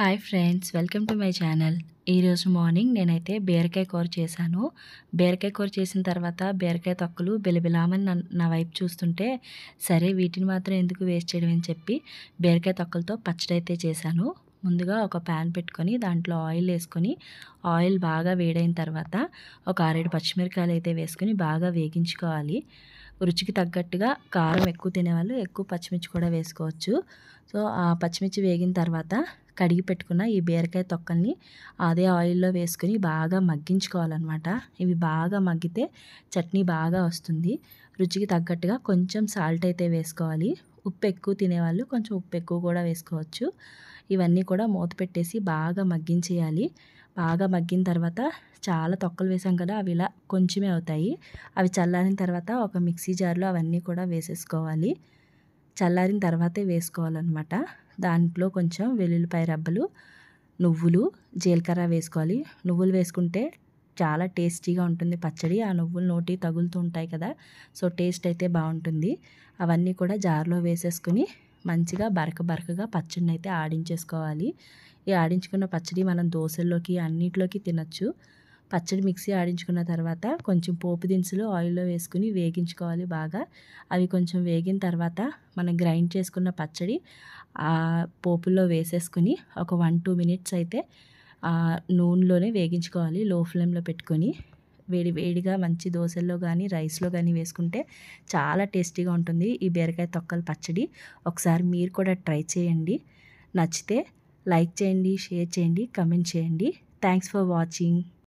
Hi friends, welcome to my channel. ఈరోజు morning నేనైతే బీరకాయ కూర చేశాను. బీరకాయ కూర చేసిన తర్వాత బీరకాయ తొక్కలు బిలబిలామని నా వైపు చూస్తుంటే, సరే వీటిని మాత్రం ఎందుకు వేస్ట్ చేయడం అని చెప్పి బీరకాయ తొక్కలతో పచ్చడి అయితే చేశాను. ముందుగా ఒక ప్యాన్ పెట్టుకొని దాంట్లో ఆయిల్ వేసుకొని, ఆయిల్ బాగా వేడైన తర్వాత ఒక 6 పచ్చిమిరకాయలు అయితే వేసుకొని బాగా వేగించుకోవాలి. రుచికి తగ్గట్టుగా కారం ఎక్కువ తినేవాళ్ళు ఎక్కువ పచ్చిమిర్చి కూడా వేసుకోవచ్చు. సో ఆ పచ్చిమిర్చి వేగిన తర్వాత కడిగి పెట్టుకున్న ఈ బీరకాయ తొక్కల్ని అదే ఆయిల్లో వేసుకొని బాగా మగ్గించుకోవాలన్నమాట. ఇవి బాగా మగ్గితే చట్నీ బాగా వస్తుంది. రుచికి తగ్గట్టుగా కొంచెం సాల్ట్ అయితే వేసుకోవాలి. ఉప్పు ఎక్కువ తినేవాళ్ళు కొంచెం ఉప్పు ఎక్కువ కూడా వేసుకోవచ్చు. ఇవన్నీ కూడా మూత పెట్టేసి బాగా మగ్గించేయాలి. బాగా మగ్గిన తర్వాత చాలా తొక్కలు వేసాం కదా, అవి ఇలా కొంచెమే అవుతాయి. అవి చల్లారిన తర్వాత ఒక మిక్సీ జార్లో అవన్నీ కూడా వేసేసుకోవాలి. చల్లారిన తర్వాతే వేసుకోవాలన్నమాట. దాంట్లో కొంచెం వెల్లుల్లిపాయ రబ్బలు, నువ్వులు, జీలకర్ర వేసుకోవాలి. నువ్వులు వేసుకుంటే చాలా టేస్టీగా ఉంటుంది పచ్చడి. ఆ నువ్వులు నోటి తగులుతూ ఉంటాయి కదా, సో టేస్ట్ అయితే బాగుంటుంది. అవన్నీ కూడా జార్లో వేసేసుకుని మంచిగా బరకగా పచ్చడిని అయితే ఆడించేసుకోవాలి. ఈ ఆడించుకున్న పచ్చడి మనం దోశల్లోకి అన్నిట్లోకి తినచ్చు. పచ్చడి మిక్సీ ఆడించుకున్న తర్వాత కొంచెం పోపు దినుసులు ఆయిల్లో వేసుకుని వేగించుకోవాలి బాగా. అవి కొంచెం వేగిన తర్వాత మనం గ్రైండ్ చేసుకున్న పచ్చడి ఆ పోపుల్లో వేసేసుకుని ఒక 1-2 మినిట్స్ అయితే నూనెలోనే వేగించుకోవాలి లో ఫ్లేమ్లో పెట్టుకొని. వేడిగా మంచి దోశల్లో కానీ రైస్లో కానీ వేసుకుంటే చాలా టేస్టీగా ఉంటుంది ఈ బీరకాయ తొక్కల పచ్చడి. ఒకసారి మీరు కూడా ట్రై చేయండి. నచ్చితే లైక్ చేయండి, షేర్ చేయండి, కమెంట్ చేయండి. Thanks for watching.